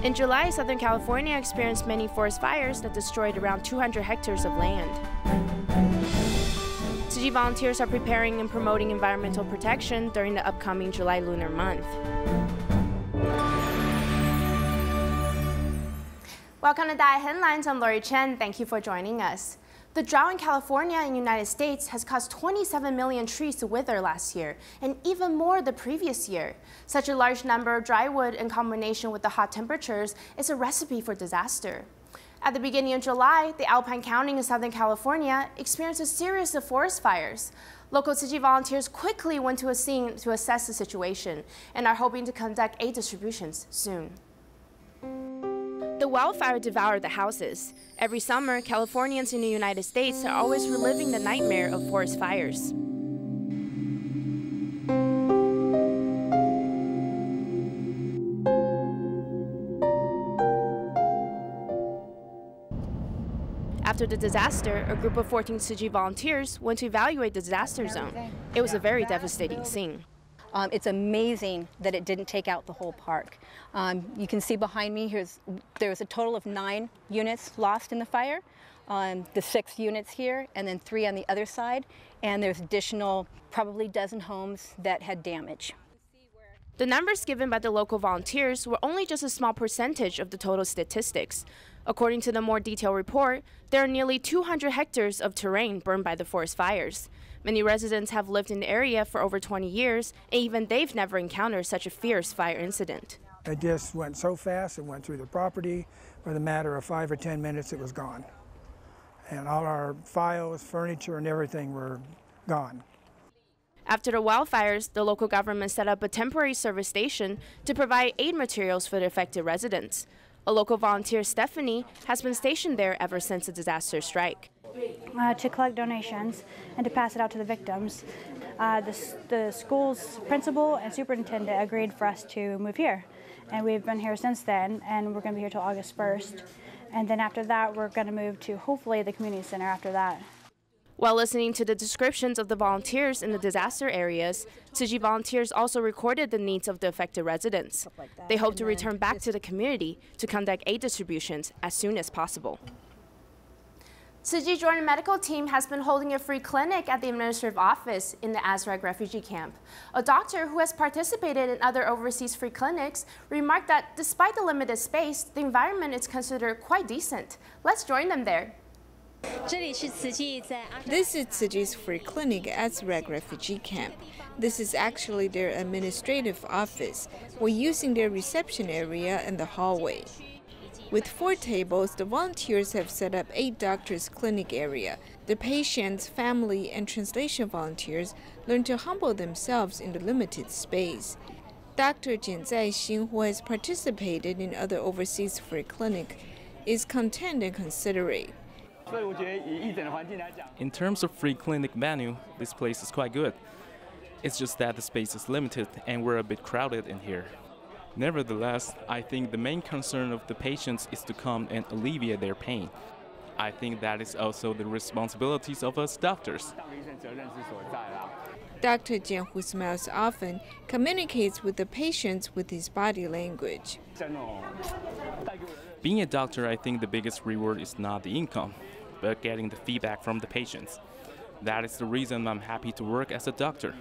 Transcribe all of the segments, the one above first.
In July, Southern California experienced many forest fires that destroyed around 200 hectares of land. Tzu Chi volunteers are preparing and promoting environmental protection during the upcoming July Lunar month. Welcome to DaAi Headlines. I'm Lori Chen. Thank you for joining us. The drought in California and the United States has caused 27 million trees to wither last year, and even more the previous year. Such a large number of dry wood in combination with the hot temperatures is a recipe for disaster. At the beginning of July, the Alpine County in Southern California experienced a series of forest fires. Local Tzu Chi volunteers quickly went to a scene to assess the situation and are hoping to conduct aid distributions soon. The wildfire devoured the houses. Every summer, Californians in the United States are always reliving the nightmare of forest fires. After the disaster, a group of 14 Tzu Chi volunteers went to evaluate the disaster zone. It was a very devastating scene. It's amazing that it didn't take out the whole park. You can see behind me, there's a total of 9 units lost in the fire. The 6 units here, and then 3 on the other side. And there's additional, probably dozen homes that had damage. The numbers given by the local volunteers were only just a small percentage of the total statistics. According to the more detailed report, there are nearly 200 hectares of terrain burned by the forest fires. Many residents have lived in the area for over 20 years, and even they've never encountered such a fierce fire incident. It just went so fast, it went through the property. Within a matter of 5 or 10 minutes, it was gone. And all our files, furniture, and everything were gone. After the wildfires, the local government set up a temporary service station to provide aid materials for the affected residents. A local volunteer, Stephanie, has been stationed there ever since the disaster strike. To collect donations and to pass it out to the victims. The school's principal and superintendent agreed for us to move here, and we've been here since then, and we're going to be here till August 1st. And then after that, we're going to move to hopefully the community center after that. While listening to the descriptions of the volunteers in the disaster areas, Tzu Chi volunteers also recorded the needs of the affected residents. They hope to return back to the community to conduct aid distributions as soon as possible. Tzu Chi Jordan medical team has been holding a free clinic at the administrative office in the Azraq refugee camp. A doctor who has participated in other overseas free clinics remarked that despite the limited space, the environment is considered quite decent. Let's join them there. This is Tzu Chi's free clinic at Azraq refugee camp. This is actually their administrative office. We're using their reception area and the hallway. With 4 tables, the volunteers have set up 8 doctors' clinic area. The patients, family, and translation volunteers learn to humble themselves in the limited space. Dr. July Lunar, who has participated in other overseas free clinics, is content and considerate. In terms of free clinic venue, this place is quite good. It's just that the space is limited and we're a bit crowded in here. Nevertheless, I think the main concern of the patients is to come and alleviate their pain. I think that is also the responsibilities of us doctors. Dr. Jian, who smiles often, communicates with the patients with his body language. Being a doctor, I think the biggest reward is not the income, but getting the feedback from the patients. That is the reason I'm happy to work as a doctor.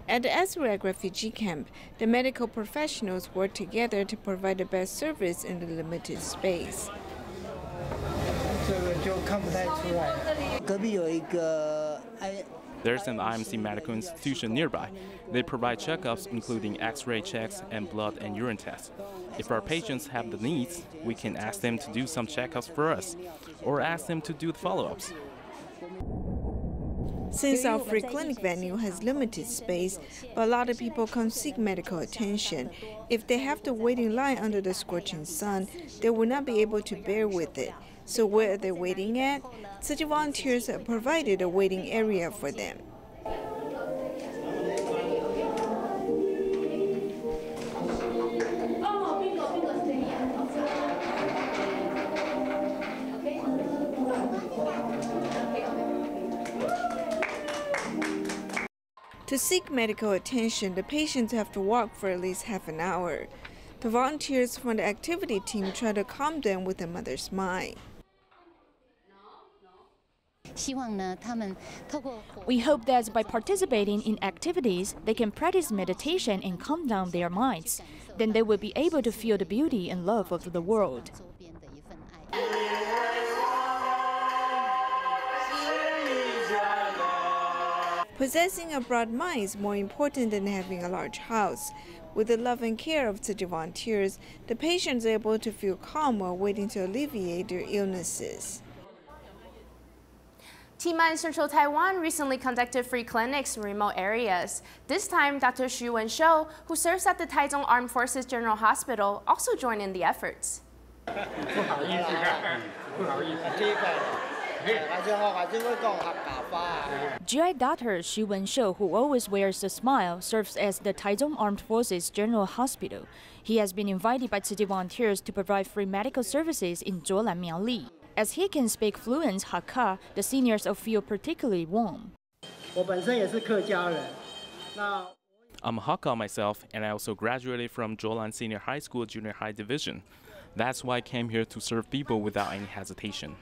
At the Azraq refugee camp, the medical professionals work together to provide the best service in the limited space. There's an IMC medical institution nearby. They provide checkups including X-ray checks and blood and urine tests. If our patients have the needs, we can ask them to do some checkups for us, or ask them to do the follow-ups. Since our free clinic venue has limited space, but a lot of people come seek medical attention. If they have to wait in line under the scorching sun, they will not be able to bear with it. So where are they waiting at? Tzu Chi volunteers have provided a waiting area for them. To seek medical attention, the patients have to walk for at least half an hour. The volunteers from the activity team try to calm them with a mother's smile. We hope that by participating in activities, they can practice meditation and calm down their minds. Then they will be able to feel the beauty and love of the world. Possessing a broad mind is more important than having a large house. With the love and care of Tzu Chi volunteers, the patients are able to feel calm while waiting to alleviate their illnesses. TIMA in Central Taiwan recently conducted free clinics in remote areas. This time, Dr. Xu Wenshou, who serves at the Taichung Armed Forces General Hospital, also joined in the efforts. GI Dr. Xu Wenshou, who always wears a smile, serves as the Taichung Armed Forces General Hospital. He has been invited by Tzu Chi volunteers to provide free medical services in Zhuolan, Miaoli. As he can speak fluent Hakka, the seniors all feel particularly warm. I'm a Hakka myself, and I also graduated from Zhuolan Senior High School Junior High Division. That's why I came here to serve people without any hesitation.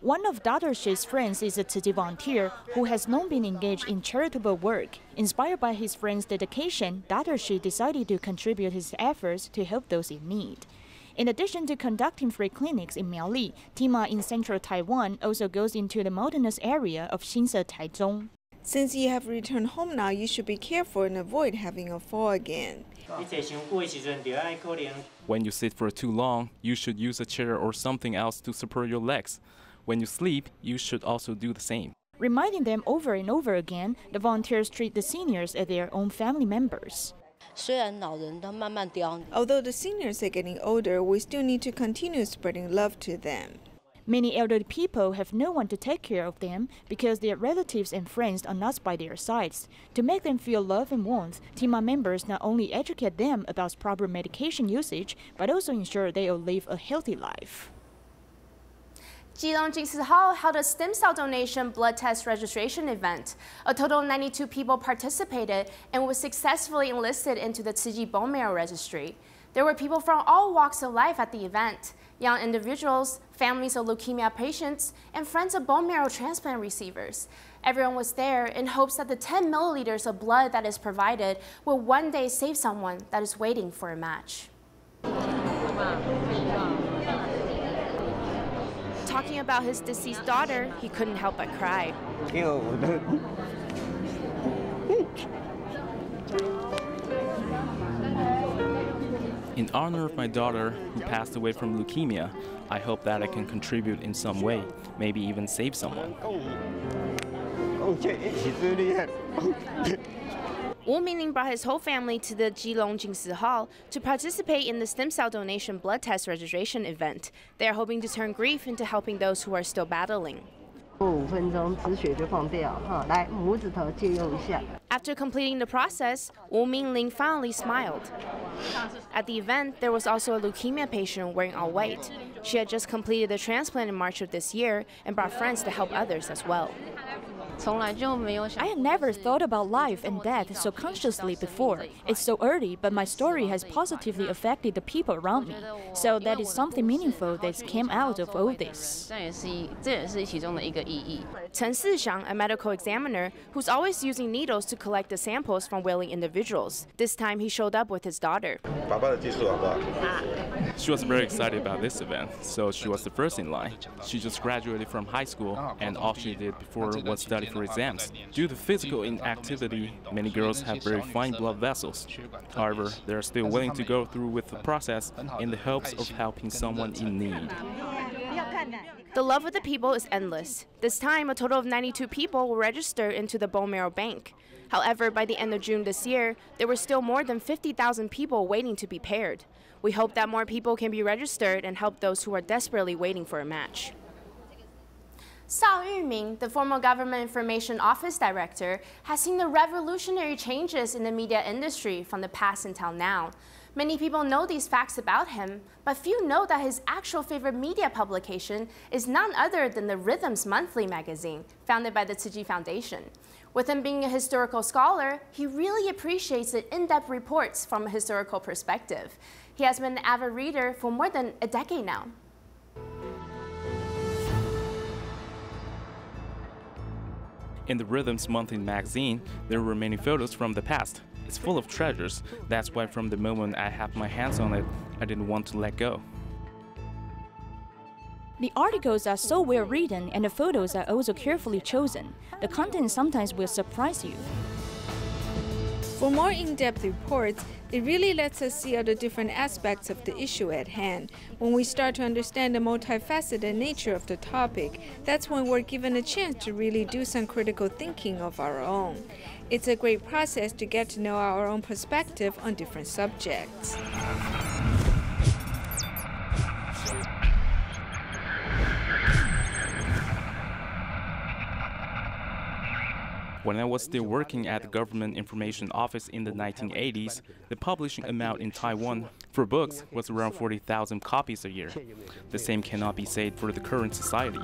One of Dr. Shi's friends is a Tzu Chi volunteer who has long been engaged in charitable work. Inspired by his friend's dedication, Dr. Shi decided to contribute his efforts to help those in need. In addition to conducting free clinics in Miaoli, TIMA in Central Taiwan also goes into the mountainous area of Xinse, Taichung. Since you have returned home now, you should be careful and avoid having a fall again. When you sit for too long, you should use a chair or something else to support your legs. When you sleep, you should also do the same. Reminding them over and over again, the volunteers treat the seniors as their own family members. Although the seniors are getting older, we still need to continue spreading love to them. Many elderly people have no one to take care of them because their relatives and friends are not by their sides. To make them feel love and warmth, TIMA members not only educate them about proper medication usage, but also ensure they will live a healthy life. Keelung Jingsi Hall held a stem cell donation blood test registration event. A total of 92 people participated and was successfully enlisted into the Tzu Chi bone marrow registry. There were people from all walks of life at the event: young individuals, families of leukemia patients, and friends of bone marrow transplant receivers. Everyone was there in hopes that the 10 milliliters of blood that is provided will one day save someone that is waiting for a match. Talking about his deceased daughter, he couldn't help but cry. In honor of my daughter who passed away from leukemia, I hope that I can contribute in some way, maybe even save someone. Wu Mingling brought his whole family to the Keelung Jingsi Hall to participate in the stem cell donation blood test registration event. They are hoping to turn grief into helping those who are still battling. After completing the process, Wu Mingling finally smiled. At the event, there was also a leukemia patient wearing all white. She had just completed the transplant in March of this year and brought friends to help others as well. I had never thought about life and death so consciously before. It's so early, but my story has positively affected the people around me. So that is something meaningful that came out of all this. Chen Sixiang, a medical examiner who's always using needles to collect the samples from willing individuals. This time he showed up with his daughter. She was very excited about this event, so she was the first in line. She just graduated from high school, and all she did before was study for exams. Due to physical inactivity, many girls have very fine blood vessels. However, they are still willing to go through with the process in the hopes of helping someone in need. The love of the people is endless. This time, a total of 92 people were registered into the bone marrow bank. However, by the end of June this year, there were still more than 50,000 people waiting to be paired. We hope that more people can be registered and help those who are desperately waiting for a match. Cao Yuming, the former Government Information Office Director, has seen the revolutionary changes in the media industry from the past until now. Many people know these facts about him, but few know that his actual favorite media publication is none other than the Rhythms Monthly magazine, founded by the Tzu Chi Foundation. With him being a historical scholar, he really appreciates the in-depth reports from a historical perspective. He has been an avid reader for more than a decade now. In the Rhythms Monthly magazine, there were many photos from the past. It's full of treasures. That's why from the moment I had my hands on it, I didn't want to let go. The articles are so well written and the photos are also carefully chosen. The content sometimes will surprise you. For more in-depth reports, it really lets us see all the different aspects of the issue at hand. When we start to understand the multifaceted nature of the topic, that's when we're given a chance to really do some critical thinking of our own. It's a great process to get to know our own perspective on different subjects. When I was still working at the Government Information Office in the 1980s, the publishing amount in Taiwan for books was around 40,000 copies a year. The same cannot be said for the current society.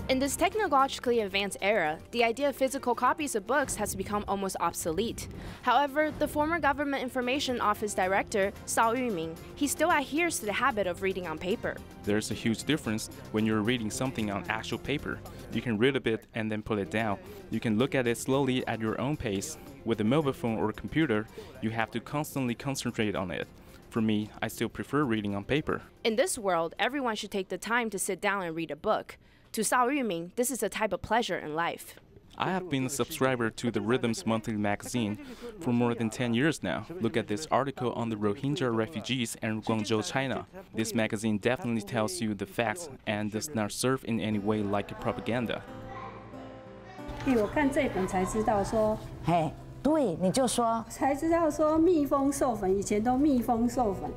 In this technologically advanced era, the idea of physical copies of books has become almost obsolete. However, the former Government Information Office Director, Cao Yuming, he still adheres to the habit of reading on paper. There's a huge difference when you're reading something on actual paper. You can read a bit and then put it down. You can look at it slowly at your own pace. With a mobile phone or computer, you have to constantly concentrate on it. For me, I still prefer reading on paper. In this world, everyone should take the time to sit down and read a book. To Cao Yuming, this is a type of pleasure in life. I have been a subscriber to the Rhythms Monthly magazine for more than 10 years now. Look at this article on the Rohingya refugees in Guangzhou, China. This magazine definitely tells you the facts and does not serve in any way like a propaganda. 我看这本才知道说，嘿，对，你就说，才知道说蜜蜂授粉，以前都蜜蜂授粉，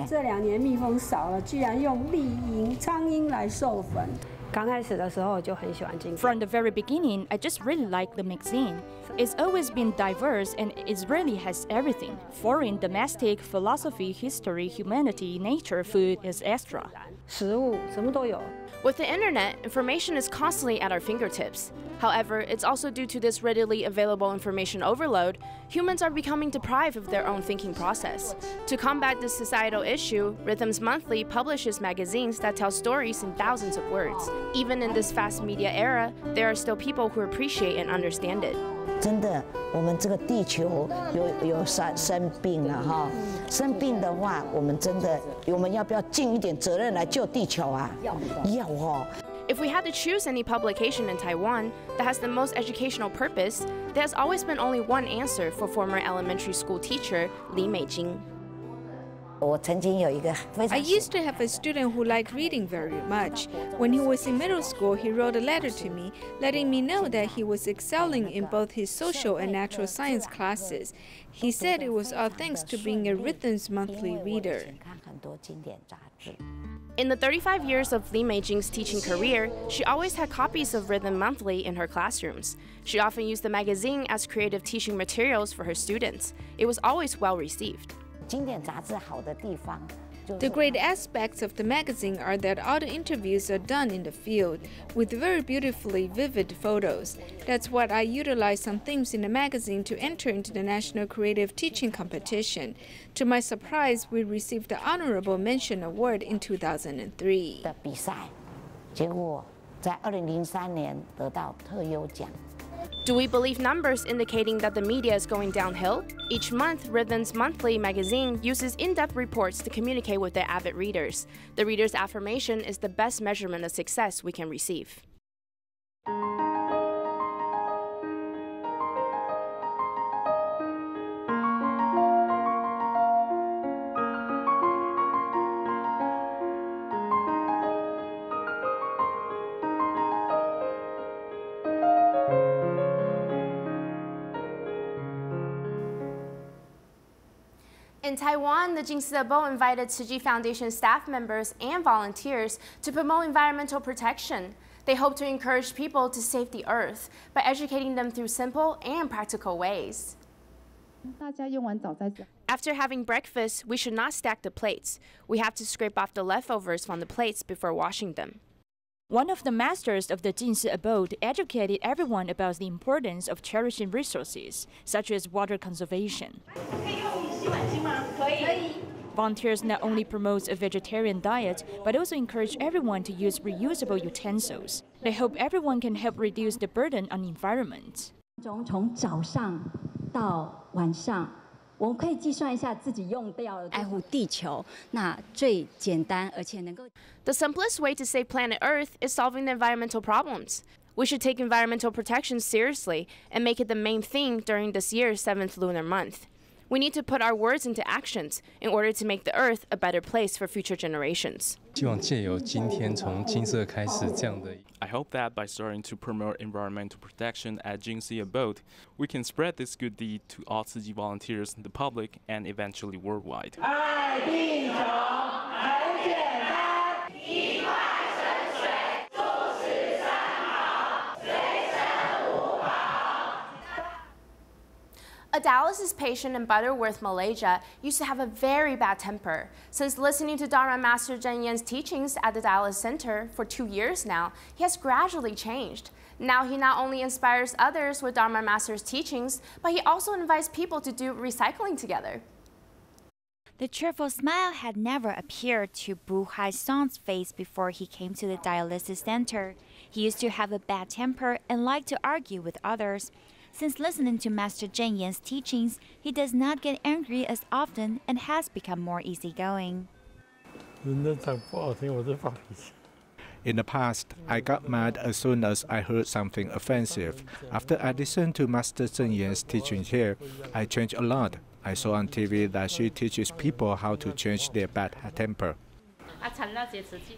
这2年蜜蜂少了，居然用丽蝇、苍蝇来授粉。 刚开始的时候就很喜欢经典。 From the very beginning, I just really like the magazine. It's always been diverse and it really has everything. Foreign, domestic, philosophy, history, humanity, nature, food, etc. 食物什么都有。 With the internet, information is constantly at our fingertips. However, it's also due to this readily available information overload, humans are becoming deprived of their own thinking process. To combat this societal issue, Rhythms Monthly publishes magazines that tell stories in thousands of words. Even in this fast media era, there are still people who appreciate and understand it. 真的，我们这个地球有生病了哈，生病的话，我们要不要尽一点责任来救地球啊？要哦。 If we had to choose any publication in Taiwan that has the most educational purpose, there has always been only one answer for former elementary school teacher Li Meijing. I used to have a student who liked reading very much. When he was in middle school, he wrote a letter to me, letting me know that he was excelling in both his social and natural science classes. He said it was all thanks to being a Rhythms Monthly reader. In the 35 years of Li Meijing's teaching career, she always had copies of Rhythm Monthly in her classrooms. She often used the magazine as creative teaching materials for her students. It was always well received. The great aspects of the magazine are that all the interviews are done in the field, with very beautifully vivid photos. That's what I utilized some themes in the magazine to enter into the National Creative Teaching Competition. To my surprise, we received the Honorable Mention Award in 2003. 结果在2003年得到特优奖。 Do we believe numbers indicating that the media is going downhill? Each month, Rhythms Monthly magazine uses in-depth reports to communicate with their avid readers. The reader's affirmation is the best measurement of success we can receive. In Taiwan, the Jingsi invited Tzu Chi Foundation staff members and volunteers to promote environmental protection. They hope to encourage people to save the earth by educating them through simple and practical ways. After having breakfast, we should not stack the plates. We have to scrape off the leftovers from the plates before washing them. One of the masters of the Jingsi abode educated everyone about the importance of cherishing resources, such as water conservation. Volunteers not only promote a vegetarian diet, but also encourage everyone to use reusable utensils. They hope everyone can help reduce the burden on the environment. 从早上到晚上，我们可以计算一下自己用掉了。爱护地球，那最简单而且能够。The simplest way to save planet Earth is solving the environmental problems. We should take environmental protection seriously and make it the main theme during this year's 7th lunar month. We need to put our words into actions in order to make the Earth a better place for future generations. I hope that by starting to promote environmental protection at Jingsi Abode, we can spread this good deed to all Tzu Chi volunteers, the public, and eventually worldwide. A dialysis patient in Butterworth, Malaysia, used to have a very bad temper. Since listening to Dharma Master Zhen Yan's teachings at the dialysis center for 2 years now, he has gradually changed. Now he not only inspires others with Dharma Master's teachings, but he also invites people to do recycling together. The cheerful smile had never appeared to Bu Hai-song's face before he came to the dialysis center. He used to have a bad temper and liked to argue with others. Since listening to Master Zhen Yan's teachings, he does not get angry as often and has become more easygoing. In the past, I got mad as soon as I heard something offensive. After I listened to Master Zhen Yan's teaching here, I changed a lot. I saw on TV that she teaches people how to change their bad temper.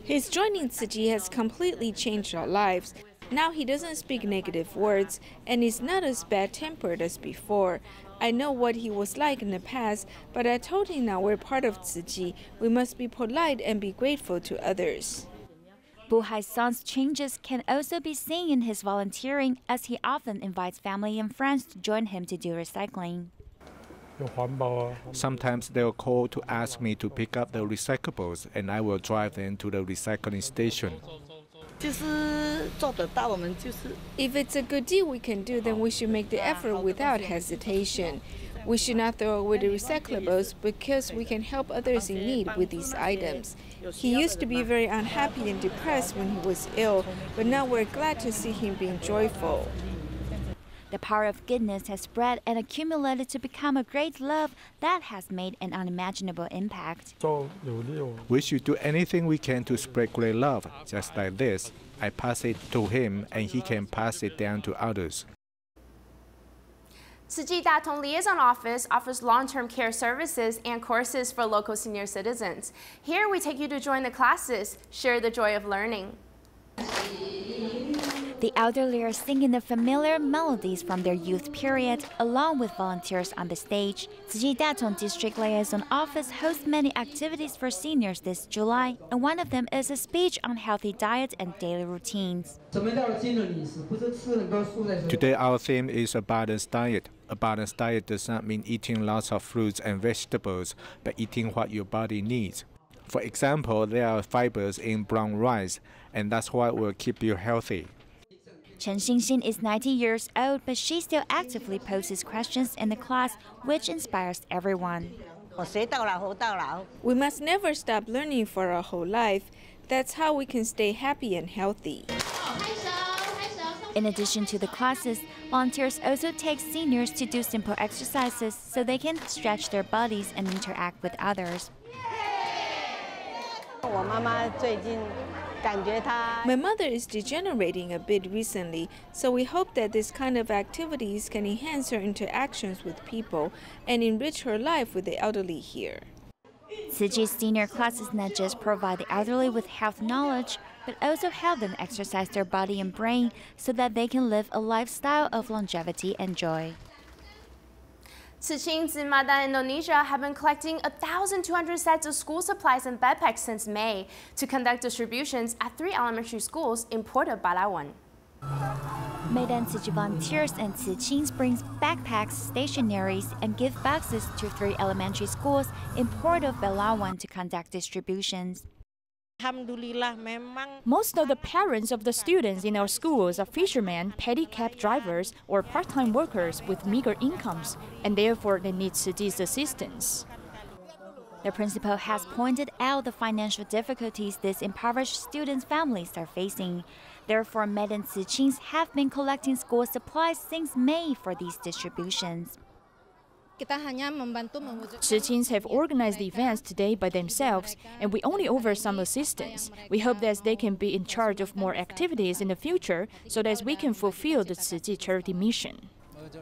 His joining Tzu Chi has completely changed our lives. Now he doesn't speak negative words and is not as bad-tempered as before. I know what he was like in the past, but I told him now we're part of Tzu Chi. We must be polite and be grateful to others. Bu Hai-song's changes can also be seen in his volunteering, as he often invites family and friends to join him to do recycling. Sometimes they'll call to ask me to pick up the recyclables, and I will drive them to the recycling station. If it's a good deal we can do, then we should make the effort without hesitation. We should not throw away the recyclables because we can help others in need with these items. He used to be very unhappy and depressed when he was ill, but now we're glad to see him being joyful. The power of goodness has spread and accumulated to become a great love that has made an unimaginable impact. We should do anything we can to spread great love, just like this. I pass it to him and he can pass it down to others. Tzu Chi Datong Liaison Office offers long-term care services and courses for local senior citizens. Here we take you to join the classes, share the joy of learning. The elderly are singing the familiar melodies from their youth period, along with volunteers on the stage. Tzu Chi Datong District Liaison Office hosts many activities for seniors this July, and one of them is a speech on healthy diet and daily routines. Today our theme is a balanced diet. A balanced diet does not mean eating lots of fruits and vegetables, but eating what your body needs. For example, there are fibers in brown rice, and that's what will keep you healthy. Chen Xingxin is 90 years old, but she still actively poses questions in the class, which inspires everyone. We must never stop learning for our whole life. That's how we can stay happy and healthy. In addition to the classes, volunteers also take seniors to do simple exercises so they can stretch their bodies and interact with others. My mother is degenerating a bit recently, so we hope that this kind of activities can enhance her interactions with people and enrich her life with the elderly here. Tzu Chi's senior classes not just provide the elderly with health knowledge, but also help them exercise their body and brain so that they can live a lifestyle of longevity and joy. Tzu Chi in Indonesia have been collecting 1,200 sets of school supplies and backpacks since May to conduct distributions at 3 elementary schools in Port of Palawan. Medan Tzu Chi volunteers and Tzu Chi brings backpacks, stationaries, and gift boxes to 3 elementary schools in Port of Palawan to conduct distributions. Most of the parents of the students in our schools are fishermen, petty cab drivers, or part-time workers with meager incomes, and therefore they need Tzu Chi's assistance. The principal has pointed out the financial difficulties these impoverished students' families are facing. Therefore, Med and Tzu Chi have been collecting school supplies since May for these distributions. Tzu Chi have organized the events today by themselves, and we only offer some assistance. We hope that they can be in charge of more activities in the future so that we can fulfill the Tzu Chi charity mission.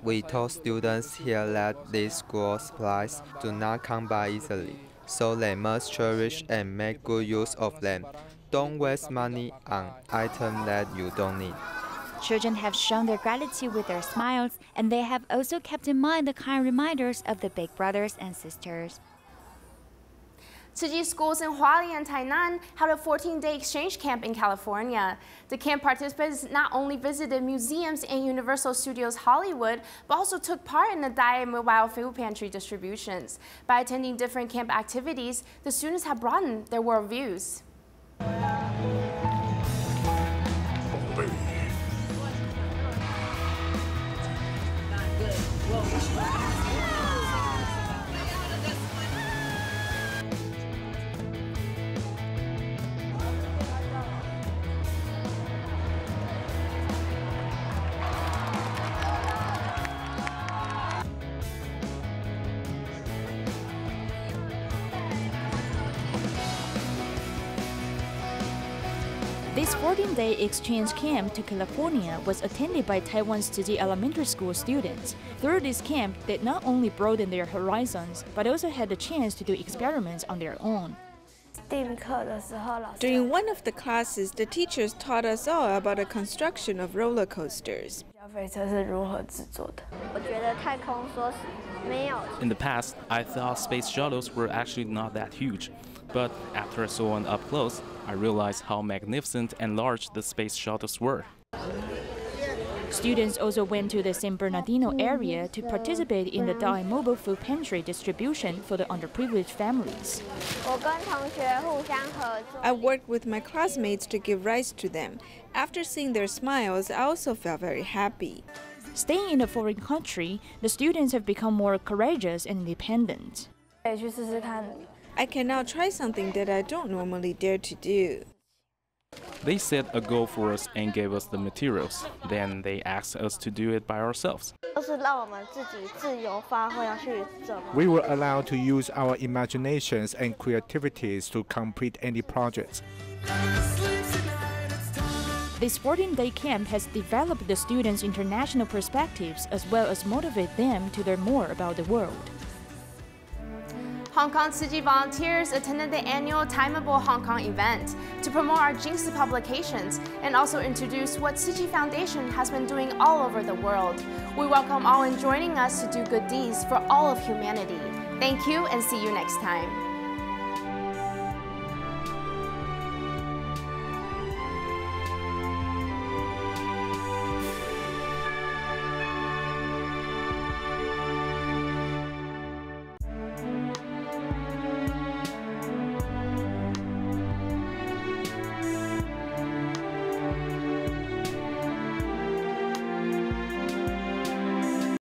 We told students here that these school supplies do not come by easily, so they must cherish and make good use of them. Don't waste money on items that you don't need. Children have shown their gratitude with their smiles, and they have also kept in mind the kind reminders of the big brothers and sisters. Tzu Chi schools in Hualien and Tainan held a 14-day exchange camp in California. The camp participants not only visited museums and Universal Studios Hollywood, but also took part in the DaAi mobile food pantry distributions. By attending different camp activities, the students have broadened their worldviews. This 14-day exchange camp to California was attended by Taiwan's Tzu Chi elementary school students. Through this camp, they not only broadened their horizons, but also had the chance to do experiments on their own. During one of the classes, the teachers taught us all about the construction of roller coasters. In the past, I thought space shuttles were actually not that huge. But after I saw one up close, I realized how magnificent and large the space shuttles were. Students also went to the San Bernardino area to participate in the DaAi mobile food pantry distribution for the underprivileged families. I worked with my classmates to give rice to them. After seeing their smiles, I also felt very happy. Staying in a foreign country, the students have become more courageous and independent. I can now try something that I don't normally dare to do. They set a goal for us and gave us the materials. Then they asked us to do it by ourselves. We were allowed to use our imaginations and creativities to complete any projects. This 14-day camp has developed the students' international perspectives as well as motivate them to learn more about the world. Hong Kong Tzu Chi volunteers attended the annual Timeable Hong Kong event to promote our Jinx publications and also introduce what Tzu Chi Foundation has been doing all over the world. We welcome all in joining us to do good deeds for all of humanity. Thank you and see you next time.